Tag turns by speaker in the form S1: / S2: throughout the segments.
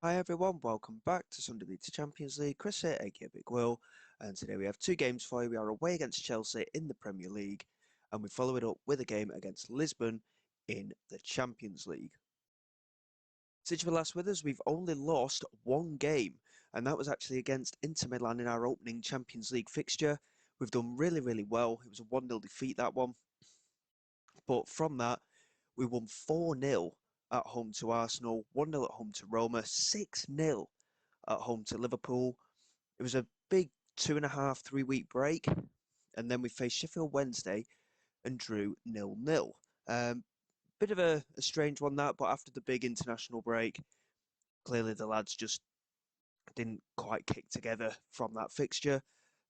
S1: Hi everyone, welcome back to Sunday League to Champions League. Chris here, aka Big Will, and today we have two games for you. We are away against Chelsea in the Premier League, and we follow it up with a game against Lisbon in the Champions League. Since you were last with us, we've only lost one game, and that was actually against Inter Milan in our opening Champions League fixture. We've done really well. It was a 1-0 defeat, that one. But from that, we won 4-0 at home to Arsenal, 1-0 at home to Roma, 6-0 at home to Liverpool. It was a big 2.5, 3 week break, and then we faced Sheffield Wednesday and drew 0-0. Bit of a strange one that, but after the big international break, clearly the lads just didn't quite kick together from that fixture.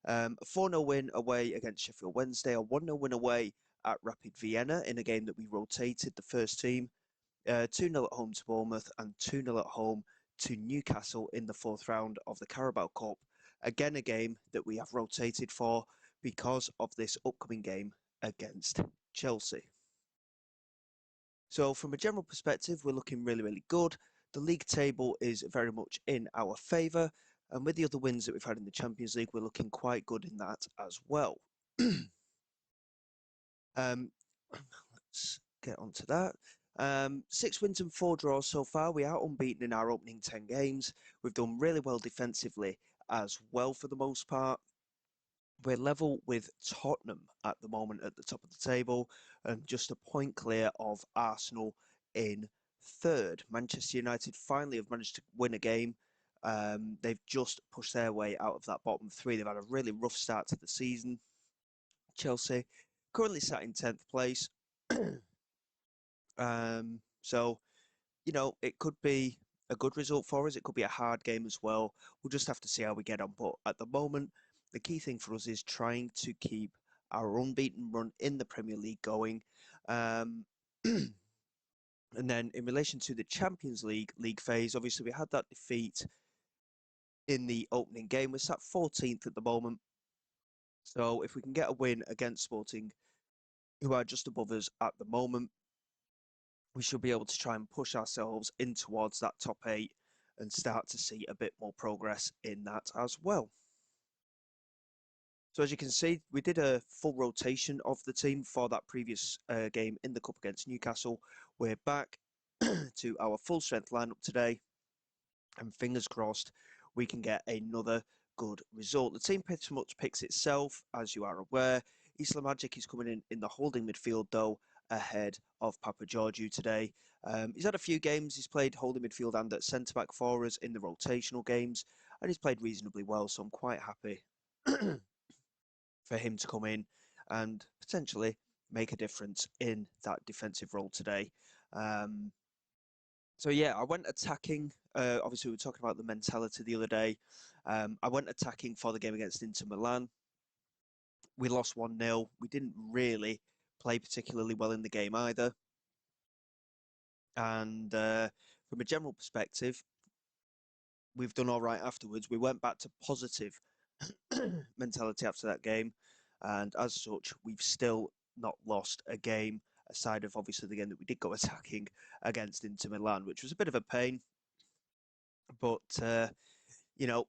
S1: A 4-0 win away against Sheffield Wednesday, a 1-0 win away at Rapid Vienna in a game that we rotated the first team, 2-0 at home to Bournemouth, and 2-0 at home to Newcastle in the fourth round of the Carabao Cup. Again, a game that we have rotated for because of this upcoming game against Chelsea. So from a general perspective, we're looking really good. The league table is very much in our favour, and with the other wins that we've had in the Champions League, we're looking quite good in that as well. Let's get on to that. 6 wins and 4 draws so far. We are unbeaten in our opening 10 games. We've done really well defensively as well for the most part. We're level with Tottenham at the moment at the top of the table and just a point clear of Arsenal in third. Manchester United finally have managed to win a game. They've just pushed their way out of that bottom three. They've had a really rough start to the season. Chelsea currently sat in 10th place. So, it could be a good result for us. It could be a hard game as well. We'll just have to see how we get on. But at the moment, the key thing for us is trying to keep our unbeaten run in the Premier League going. And then in relation to the Champions League phase, obviously we had that defeat in the opening game. We're sat 14th at the moment. So if we can get a win against Sporting, who are just above us at the moment, we should be able to try and push ourselves in towards that top 8 and start to see a bit more progress in that as well. So as you can see, we did a full rotation of the team for that previous game in the Cup against Newcastle. We're back to our full strength lineup today, and fingers crossed we can get another good result. The team pretty much picks itself, as you are aware. Isla Magic is coming in the holding midfield, though, ahead of Papa Georgiou today. He's had a few games. He's played holding midfield and at centre-back for us in the rotational games, and he's played reasonably well, so I'm quite happy for him to come in and potentially make a difference in that defensive role today. So yeah, I went attacking. Obviously, we were talking about the mentality the other day. I went attacking for the game against Inter Milan. We lost 1-0. We didn't really play particularly well in the game either. And from a general perspective, we've done all right afterwards. We went back to positive mentality after that game. And as such, we've still not lost a game, aside of obviously the game that we did go attacking against Inter Milan, which was a bit of a pain. But,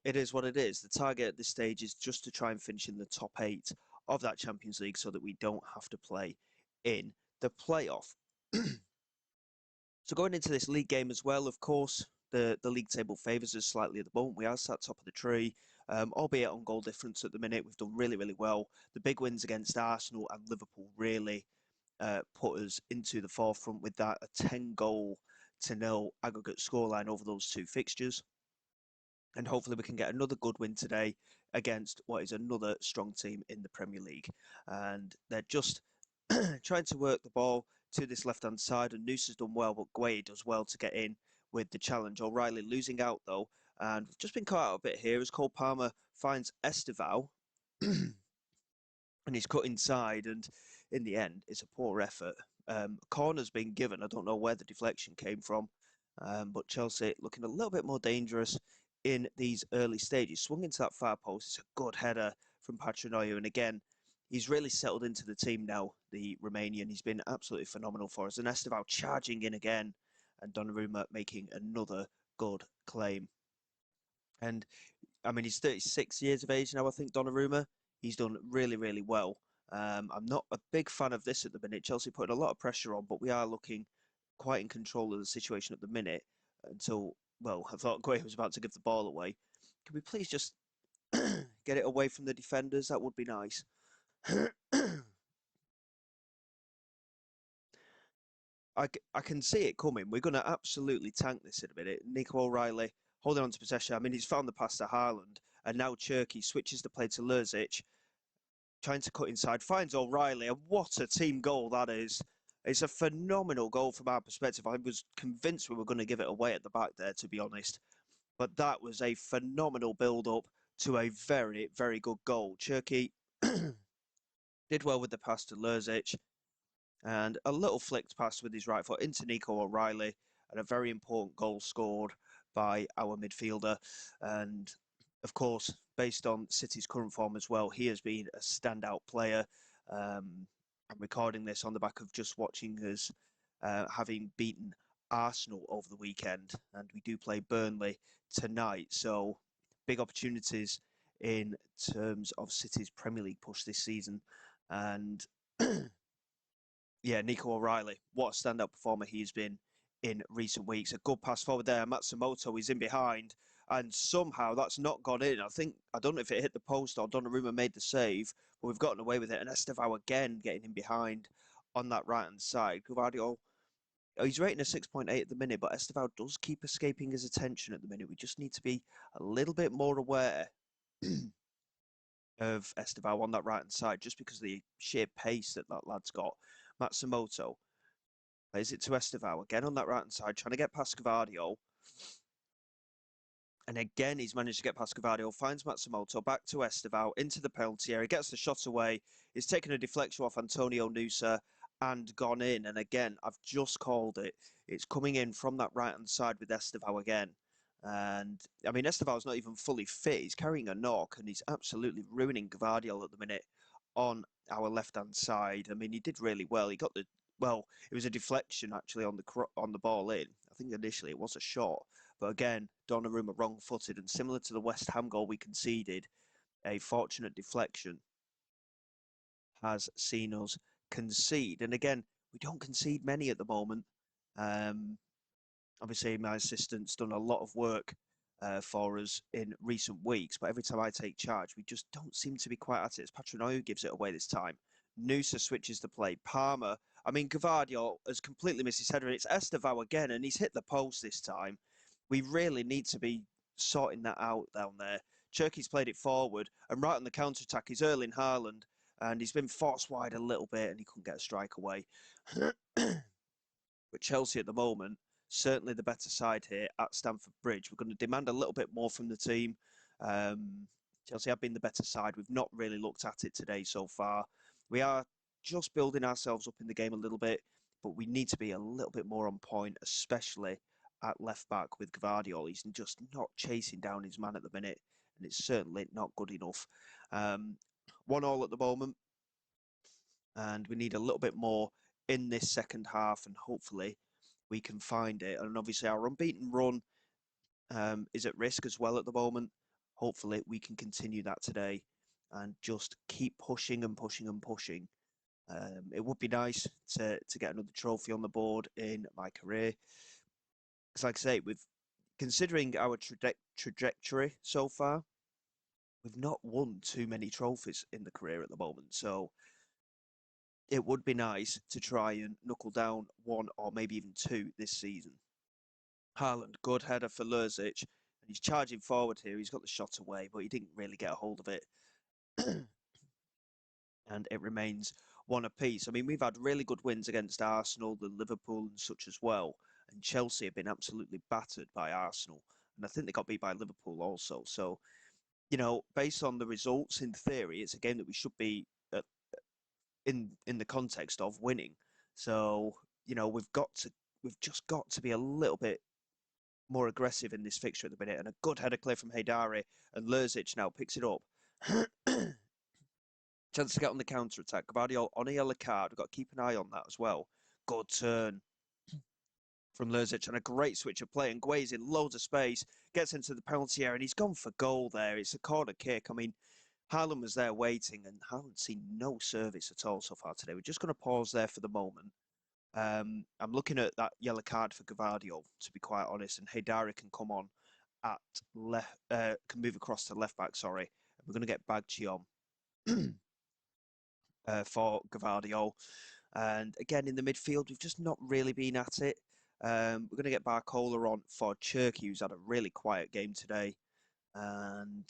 S1: it is what it is. The target at this stage is just to try and finish in the top 8 of that Champions League so that we don't have to play in the playoff. So going into this league game as well, of course, the league table favours us slightly at the moment. We are sat top of the tree, albeit on goal difference at the minute. We've done really well. The big wins against Arsenal and Liverpool really put us into the forefront with that, a 10-goal-0 aggregate scoreline over those two fixtures. And hopefully we can get another good win today against what is another strong team in the Premier League. And they're just trying to work the ball to this left-hand side, and Noose has done well, but Gueye does well to get in with the challenge. O'Reilly losing out, though, and we've just been caught out a bit here as Cole Palmer finds Esteval, and he's cut inside, and in the end, it's a poor effort. Corner's been given. I don't know where the deflection came from, but Chelsea looking a little bit more dangerous in these early stages. Swung into that far post. It's a good header from Patrinoiu, and again, he's really settled into the team now, the Romanian. He's been absolutely phenomenal for us. And Esteval charging in again, and Donnarumma making another good claim. And I mean, he's 36 years of age now, I think, Donnarumma. He's done really, really well. I'm not a big fan of this at the minute. Chelsea putting a lot of pressure on, but we are looking quite in control of the situation at the minute until, well, I thought Gray was about to give the ball away. Can we please just get it away from the defenders? That would be nice. I can see it coming. We're going to absolutely tank this in a minute. Nico O'Reilly holding on to possession. I mean, he's found the pass to Haaland, and now Cherky switches the play to Lurzic, trying to cut inside, finds O'Reilly, and what a team goal that is. It's a phenomenal goal from our perspective. I was convinced we were going to give it away at the back there, to be honest. But that was a phenomenal build-up to a very, very good goal. Cherky did well with the pass to Lurzic, and a little flicked pass with his right foot into Nico O'Reilly, and a very important goal scored by our midfielder. And of course, based on City's current form as well, he has been a standout player. I'm recording this on the back of just watching us having beaten Arsenal over the weekend, and we do play Burnley tonight. So big opportunities in terms of City's Premier League push this season. And yeah, Nico O'Reilly, what a standout performer he's been in recent weeks. A good pass forward there. Matsumoto is in behind, and somehow that's not gone in. I don't know if it hit the post or Donnarumma made the save, but we've gotten away with it. And Estevao again getting in behind on that right hand side. Guvardio, he's rating a 6.8 at the minute, but Estevao does keep escaping his attention at the minute. We just need to be a little bit more aware of Estevao on that right hand side, just because of the sheer pace that that lad's got. Matsumoto plays it to Estevao again on that right hand side, trying to get past Guvardio. And again, he's managed to get past Guvardio, finds Matsumoto, back to Estevao, into the penalty area, gets the shot away. He's taken a deflection off Antonio Nusa and gone in. And again, I've just called it. It's coming in from that right-hand side with Estevao again. And, I mean, Estevao's not even fully fit. He's carrying a knock, and he's absolutely ruining Guvardio at the minute on our left-hand side. I mean, he did really well. He got the... Well, it was a deflection, actually, on the ball in. I think initially it was a shot. But again, Donnarumma wrong-footed, and similar to the West Ham goal we conceded, a fortunate deflection has seen us concede. And again, we don't concede many at the moment. Obviously, my assistant's done a lot of work for us in recent weeks, but every time I take charge, we just don't seem to be quite at it. It's Patrino who gives it away this time. Nusa switches the play. Palmer, I mean, Gavardio has completely missed his header, and it's Estevao again, and he's hit the post this time. We really need to be sorting that out down there. Cherky's played it forward, and right on the counter-attack is Erling Haaland, and he's been forced wide a little bit, and he couldn't get a strike away. But Chelsea at the moment, certainly the better side here at Stamford Bridge. We're going to demand a little bit more from the team. Chelsea have been the better side. We've not really looked at it today so far. We are just building ourselves up in the game a little bit, but we need to be a little bit more on point, especially at left back with Gvardiol. He's just not chasing down his man at the minute, and it's certainly not good enough. 1-1 at the moment, and we need a little bit more in this second half, and hopefully we can find it. And obviously our unbeaten run is at risk as well at the moment. Hopefully we can continue that today and just keep pushing and pushing and pushing. It would be nice to get another trophy on the board in my career. Because like I say, considering our trajectory so far, we've not won too many trophies in the career at the moment. So it would be nice to try and knuckle down one or maybe even two this season. Haaland, good header for Lurzic, and he's charging forward here. He's got the shot away, but he didn't really get a hold of it. And it remains one apiece. I mean, we've had really good wins against Arsenal, the Liverpool and such as well. And Chelsea have been absolutely battered by Arsenal. And I think they got beat by Liverpool also. So, you know, based on the results, in theory, it's a game that we should be in the context of winning. So, you know, we've just got to be a little bit more aggressive in this fixture at the minute. And a good header clear from Haidari, and Lurzic now picks it up. Chance to get on the counter attack. Gvardiol on a yellow card. We've got to keep an eye on that as well. Good turn. from Lurzic, and a great switch of play. And Gue's in loads of space, gets into the penalty area, and he's gone for goal there. It's a corner kick. I mean, Haaland was there waiting, and Haaland's seen no service at all so far today. We're just going to pause there for the moment. I'm looking at that yellow card for Gavardio, to be quite honest, and Haidari can come on at left, can move across to left back, sorry. And we're going to get Bagchi on for Gavardio. And again, in the midfield, we've just not really been at it. We're going to get Barcola on for Cherky, who's had a really quiet game today. And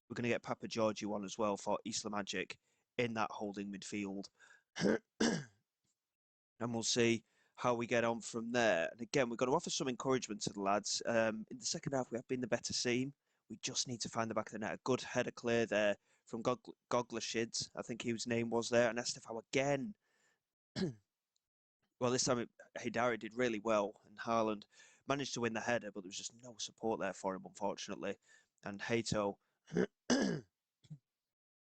S1: we're going to get Papa Giorgio on as well for Isla Magic in that holding midfield. And we'll see how we get on from there. And again, we've got to offer some encouragement to the lads. In the second half, we have been the better team. We just need to find the back of the net. A good header clear there from Goglashids, I think his name was there. And Estefao again. Well, this time Haidari did really well, and Haaland managed to win the header, but there was just no support there for him, unfortunately. And Hato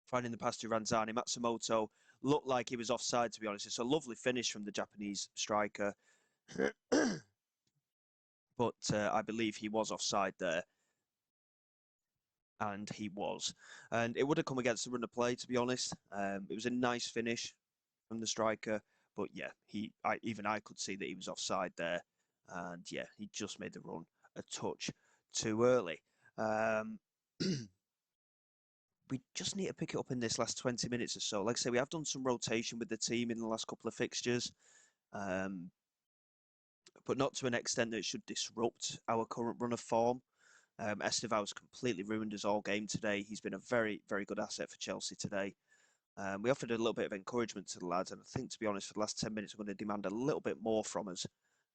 S1: finding the pass to Ranzani. Matsumoto looked like he was offside, to be honest. It's a lovely finish from the Japanese striker. But I believe he was offside there. And he was. And it would have come against the run of play, to be honest. It was a nice finish from the striker. But yeah, even I could see that he was offside there. And yeah, he just made the run a touch too early. We just need to pick it up in this last 20 minutes or so. Like I say, we have done some rotation with the team in the last couple of fixtures. But not to an extent that it should disrupt our current run of form. Estevao's completely ruined us all game today. He's been a very, very good asset for Chelsea today. We offered a little bit of encouragement to the lads, and I think, to be honest, for the last 10 minutes, we're going to demand a little bit more from us.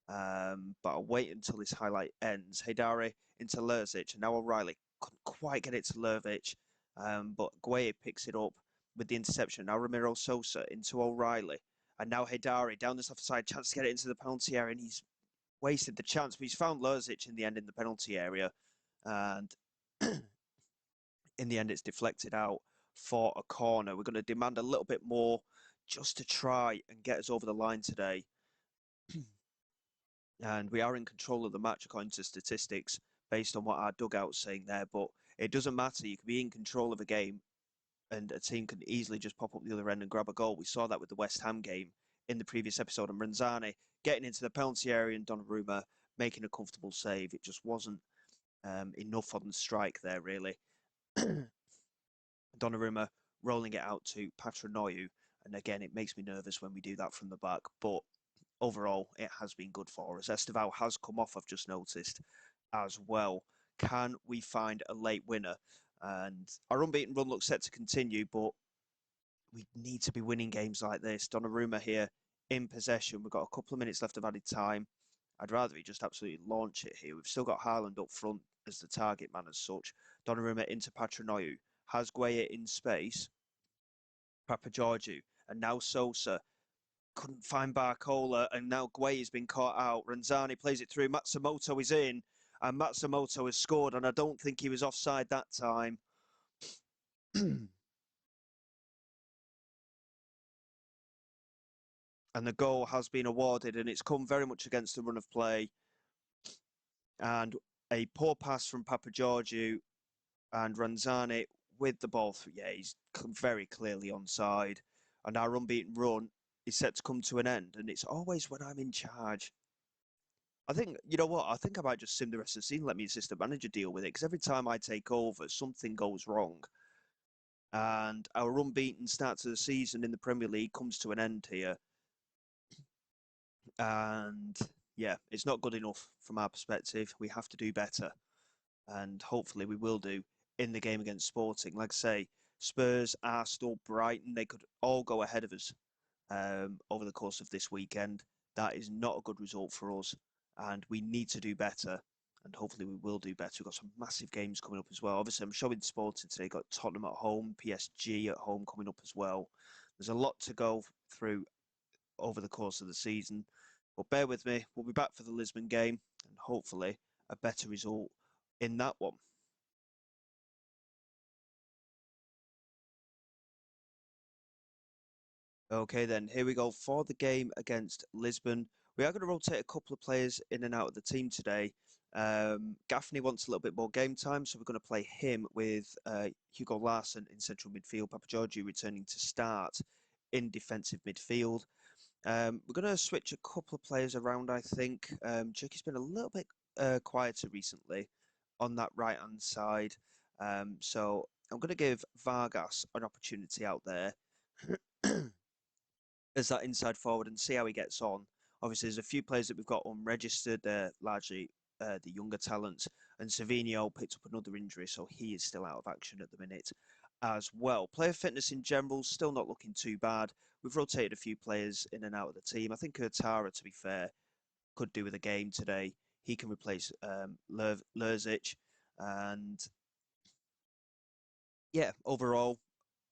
S1: But I'll wait until this highlight ends. Haidari into Lurzic, and now O'Reilly couldn't quite get it to Lurzic, but Gueye picks it up with the interception. Now Ramiro Sosa into O'Reilly, and now Haidari down this offside, chance to get it into the penalty area, and he's wasted the chance, but he's found Lurzic in the end in the penalty area, and in the end it's deflected out for a corner. We're going to demand a little bit more just to try and get us over the line today. And we are in control of the match according to statistics based on what our dugout's saying there, but it doesn't matter. You can be in control of a game and a team can easily just pop up the other end and grab a goal. We saw that with the West Ham game in the previous episode, and Ranzani getting into the penalty area and Donnarumma making a comfortable save. It just wasn't enough on the strike there, really. Donnarumma rolling it out to Patranoiu, and again, it makes me nervous when we do that from the back, but overall, it has been good for us. Estevao has come off, I've just noticed, as well. Can we find a late winner? And our unbeaten run looks set to continue, but we need to be winning games like this. Donnarumma here in possession. We've got a couple of minutes left of added time. I'd rather he just absolutely launch it here. We've still got Haaland up front as the target man as such. Donnarumma into Patranoiu. Has Gueye in space. Papa Giorgio. And now Sosa. Couldn't find Barcola. And now Gueye has been caught out. Ranzani plays it through. Matsumoto is in. And Matsumoto has scored. And I don't think he was offside that time. And the goal has been awarded, and it's come very much against the run of play. And a poor pass from Papa Giorgio, and Ranzani with the ball. Yeah, he's very clearly onside. And our unbeaten run is set to come to an end. And it's always when I'm in charge. I think, you know what? I think I might just sim the rest of the season, let me assistant manager deal with it. Because every time I take over, something goes wrong. And our unbeaten start to the season in the Premier League comes to an end here. And yeah, it's not good enough from our perspective. We have to do better. And hopefully we will do in the game against Sporting. Like I say, Spurs, Arsenal, Brighton, they could all go ahead of us over the course of this weekend. That is not a good result for us. And we need to do better. And hopefully we will do better. We've got some massive games coming up as well. Obviously, I'm showing Sporting today. Got Tottenham at home, PSG at home coming up as well. There's a lot to go through over the course of the season. But bear with me. We'll be back for the Lisbon game. And hopefully a better result in that one. Okay, then here we go for the game against Lisbon. We are going to rotate a couple of players in and out of the team today. Gaffney wants a little bit more game time, so we're going to play him with Hugo Larsson in central midfield, Papageorgiou returning to start in defensive midfield. We're going to switch a couple of players around, I think. Turkey's been a little bit quieter recently on that right-hand side. So I'm going to give Vargas an opportunity out there as that inside forward and see how he gets on. Obviously, there's a few players that we've got unregistered. They're largely the younger talents. And Savinho picked up another injury, so he is still out of action at the minute as well. Player fitness in general, still not looking too bad. We've rotated a few players in and out of the team. I think Kurtara, to be fair, could do with a game today. He can replace Lerzic. And yeah, overall,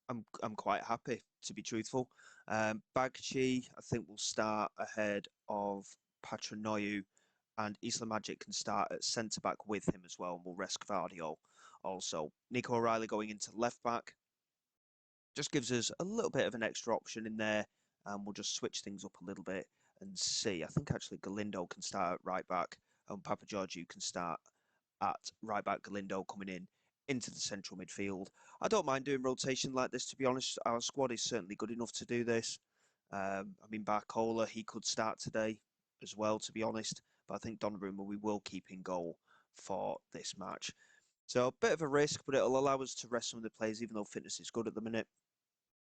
S1: I'm quite happy, to be truthful. Bagchi, I think, will start ahead of Patrinoiu, and Isla Magic can start at centre back with him as well, and we'll rest Gvardiol also. Nico O'Reilly going into left back just gives us a little bit of an extra option in there, and we'll just switch things up a little bit and see. I think actually Galindo can start at right back, and Papageorgiou can start at right back. Galindo coming in into the central midfield. I don't mind doing rotation like this, to be honest. Our squad is certainly good enough to do this. I mean, Barcola, he could start today as well, to be honest. But I think Donnarumma, we will keep in goal for this match. So a bit of a risk, but it'll allow us to rest some of the players, even though fitness is good at the minute.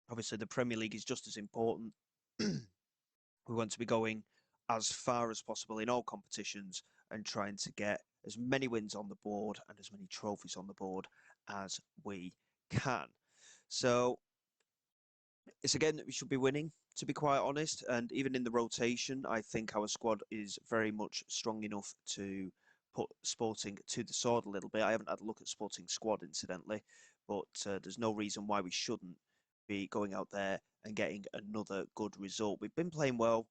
S1: Obviously, the Premier League is just as important. We want to be going as far as possible in all competitions and trying to get as many wins on the board and as many trophies on the board as we can. So it's a game that we should be winning, to be quite honest. And even in the rotation, I think our squad is very much strong enough to put Sporting to the sword a little bit. I haven't had a look at Sporting squad, incidentally, but there's no reason why we shouldn't be going out there and getting another good result. We've been playing well,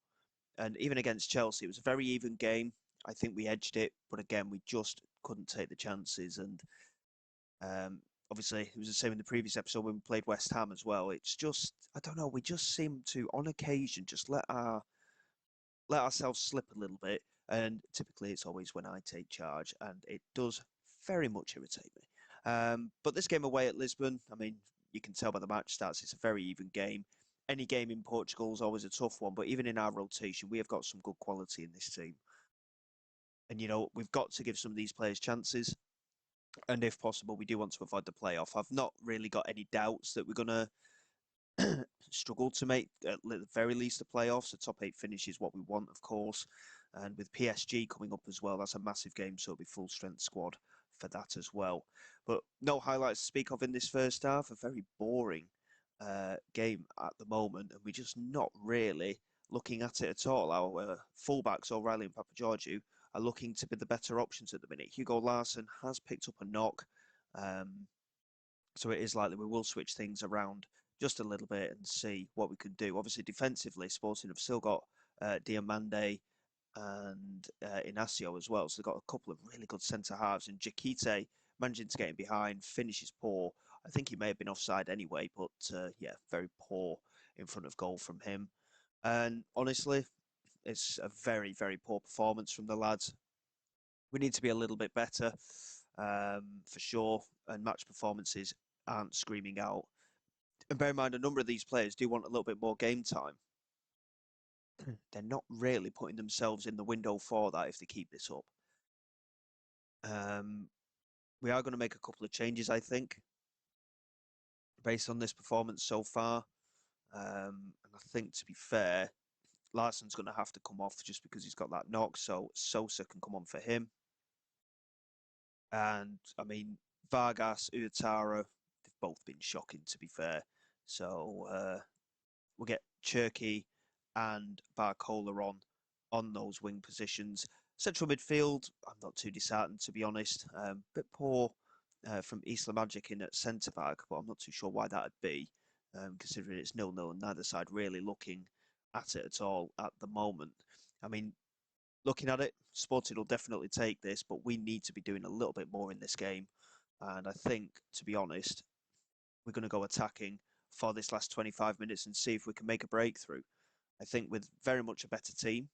S1: and even against Chelsea, it was a very even game. I think we edged it, but again, we just couldn't take the chances. And um, obviously, it was the same in the previous episode when we played West Ham as well. It's just, I don't know, we just seem to, on occasion, just let ourselves slip a little bit. And typically, it's always when I take charge, and it does very much irritate me. But this game away at Lisbon, I mean, you can tell by the match stats, it's a very even game. Any game in Portugal is always a tough one, but even in our rotation, we have got some good quality in this team. And, you know, we've got to give some of these players chances. And if possible, we do want to avoid the playoff. I've not really got any doubts that we're going to struggle to make at the very least the playoffs. A top eight finish is what we want, of course. And with PSG coming up as well, that's a massive game, so it'll be full strength squad for that as well. But no highlights to speak of in this first half. A very boring game at the moment, and we're just not really looking at it at all. Our fullbacks, O'Reilly and Papageorgiou, are looking to be the better options at the minute. Hugo Larsson has picked up a knock, so it is likely we will switch things around just a little bit and see what we can do. Obviously, defensively, Sporting have still got Diamande and Inacio as well. So they've got a couple of really good centre halves, and Jakite managing to get in behind, finishes poor. I think he may have been offside anyway, but yeah, very poor in front of goal from him. And honestly, it's a very, very poor performance from the lads. We need to be a little bit better, for sure, and match performances aren't screaming out. And bear in mind, a number of these players do want a little bit more game time. They're not really putting themselves in the window for that if they keep this up. Um, we are going to make a couple of changes, I think, based on this performance so far. And I think, to be fair, Larsson's going to have to come off just because he's got that knock, so Sosa can come on for him. And, I mean, Vargas, Uatara, they've both been shocking, to be fair. So we'll get Cherky and Barcola on those wing positions. Central midfield, I'm not too disheartened, to be honest. Bit poor from Isla Magic in at centre back, but I'm not too sure why that'd be, considering it's 0-0 and neither side really looking at it at all at the moment. I mean, looking at it, Sporting will definitely take this, but we need to be doing a little bit more in this game. And I think, to be honest, we're going to go attacking for this last 25 minutes and see if we can make a breakthrough. I think with very much a better team,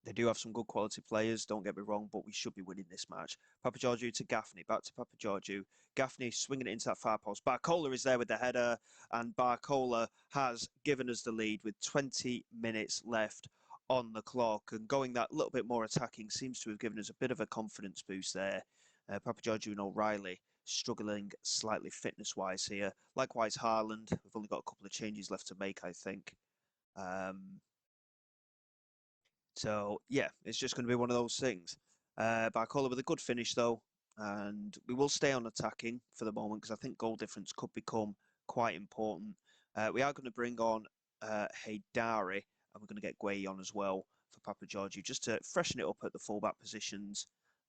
S1: They do have some good quality players, don't get me wrong, but we should be winning this match. Papageorgiou to Gaffney, back to Papageorgiou. Gaffney swinging it into that far post. Barcola is there with the header, and Barcola has given us the lead with 20 minutes left on the clock. And going that little bit more attacking seems to have given us a bit of a confidence boost there. Papageorgiou and O'Reilly struggling slightly fitness-wise here. Likewise, Haaland. We've only got a couple of changes left to make, I think. So yeah, it's just going to be one of those things. Barcola with a good finish though, and we will stay on attacking for the moment because I think goal difference could become quite important. We are going to bring on Haydari, and we're going to get Gueye on as well for Papageorgiou just to freshen it up at the fullback positions,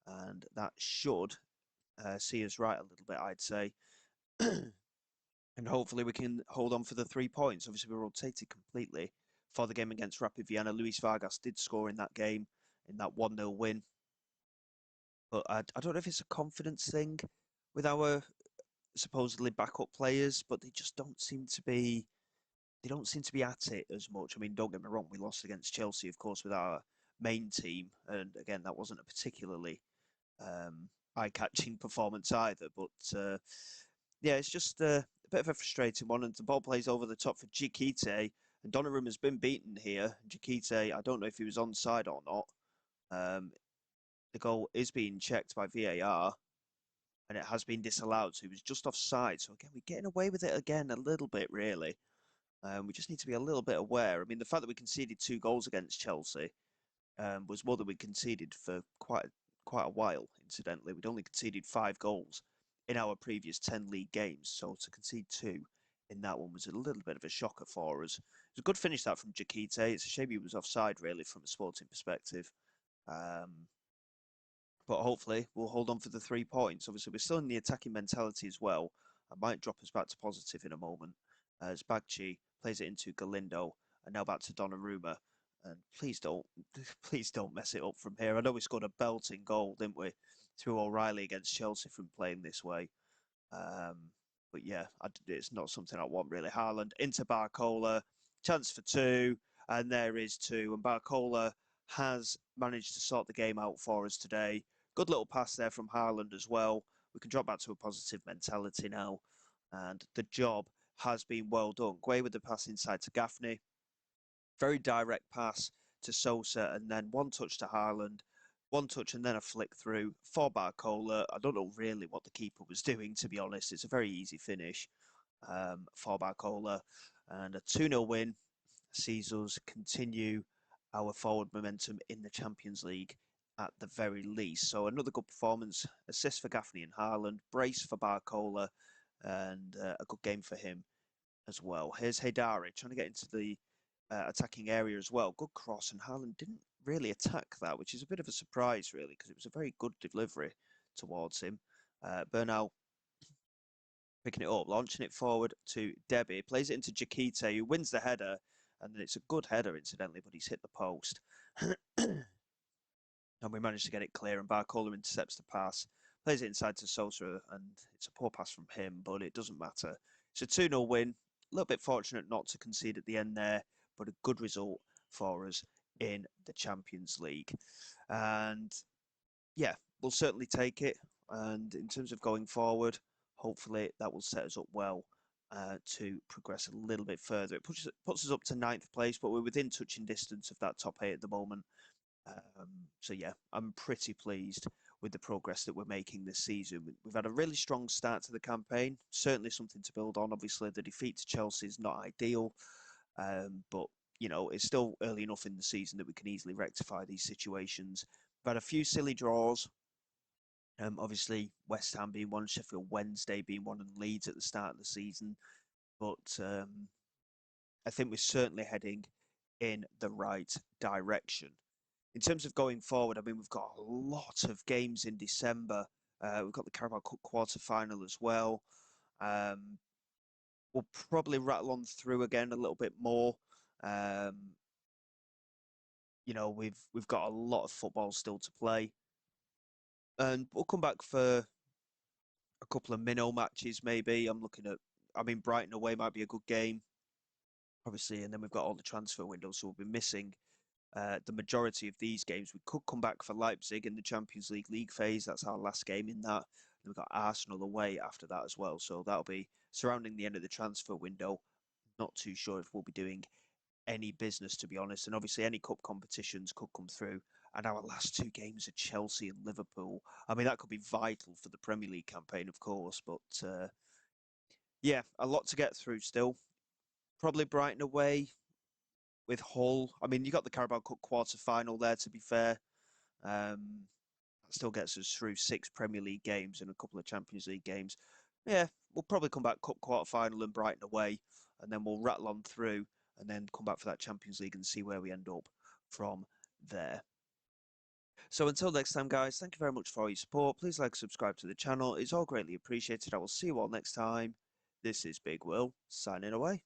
S1: and that should see us right a little bit, I'd say. And hopefully we can hold on for the 3 points. Obviously, we rotated completely for the game against Rapid Vienna. Luis Vargas did score in that game, in that 1-0 win. But I don't know if it's a confidence thing with our supposedly backup players, but they just don't seem to be. They don't seem to be at it as much. I mean, don't get me wrong, we lost against Chelsea, of course, with our main team, and again, that wasn't a particularly eye-catching performance either. But yeah, it's just a bit of a frustrating one. And the ball plays over the top for Jikite. And Donnarumma's been beaten here. Jikite, I don't know if he was onside or not. The goal is being checked by VAR, and it has been disallowed. So he was just offside. So again, we're getting away with it again a little bit, really. We just need to be a little bit aware. I mean, the fact that we conceded 2 goals against Chelsea was more than we conceded for quite a while, incidentally. We'd only conceded 5 goals in our previous 10 league games, so to concede 2 in that one was a little bit of a shocker for us. It was a good finish that from Jikite. It's a shame he was offside, really, from a Sporting perspective. But hopefully we'll hold on for the 3 points. Obviously, we're still in the attacking mentality as well. I might drop us back to positive in a moment. As Bagchi plays it into Galindo, and now back to Donnarumma. And please don't, please don't mess it up from here. I know we scored a belting goal, didn't we, through O'Reilly against Chelsea from playing this way. Um, but yeah, it's not something I want really. Haaland into Barcola, chance for 2, and there is 2. And Barcola has managed to sort the game out for us today. Good little pass there from Haaland as well. We can drop back to a positive mentality now, and the job has been well done. Gueye with the pass inside to Gaffney. Very direct pass to Sosa, and then one touch to Haaland, one touch and then a flick through for Barcola. I don't know really what the keeper was doing, to be honest. It's a very easy finish for Barcola, and a 2-0 win sees us continue our forward momentum in the Champions League at the very least. So another good performance, assist for Gaffney and Haaland, brace for Barcola, and a good game for him as well. Here's Haydari trying to get into the attacking area as well. Good cross, and Haaland didn't really attack that, which is a bit of a surprise, really, because it was a very good delivery towards him. Bernal picking it up, launching it forward to Debbie, plays it into Jikite, who wins the header, and it's a good header, incidentally, but he's hit the post. And we managed to get it clear, and Barcola intercepts the pass, plays it inside to Sosa, and it's a poor pass from him, but it doesn't matter. It's a 2-0 win. A little bit fortunate not to concede at the end there, but a good result for us in the Champions League. And yeah, we'll certainly take it. And in terms of going forward, hopefully that will set us up well to progress a little bit further. It puts us up to 9th place, but we're within touching distance of that top 8 at the moment. So yeah, I'm pretty pleased with the progress that we're making this season. We've had a really strong start to the campaign, certainly something to build on. Obviously, the defeat to Chelsea is not ideal, but you know, it's still early enough in the season that we can easily rectify these situations. We've had a few silly draws. Obviously, West Ham being one, Sheffield Wednesday being one, and Leeds at the start of the season. But I think we're certainly heading in the right direction. In terms of going forward, I mean, we've got a lot of games in December. We've got the Carabao Cup quarter-final as well. We'll probably rattle on through again a little bit more. You know, we've got a lot of football still to play. And we'll come back for a couple of minnow matches, maybe. I mean, Brighton away might be a good game, obviously. And then we've got all the transfer windows, so we'll be missing the majority of these games. We could come back for Leipzig in the Champions League phase. That's our last game in that. Then we've got Arsenal away after that as well. So that'll be surrounding the end of the transfer window. Not too sure if we'll be doing any business, to be honest. And obviously, any cup competitions could come through. And our last two games are Chelsea and Liverpool. I mean, that could be vital for the Premier League campaign, of course. But yeah, a lot to get through still. Probably Brighton away with Hull. I mean, you got the Carabao Cup quarter final there, to be fair. Um, that still gets us through 6 Premier League games and a couple of Champions League games. Yeah, we'll probably come back Cup quarter final and Brighton away, and then we'll rattle on through and then come back for that Champions League and see where we end up from there. So until next time, guys, thank you very much for all your support. Please like, subscribe to the channel. It's all greatly appreciated. I will see you all next time. This is Big Will, signing away.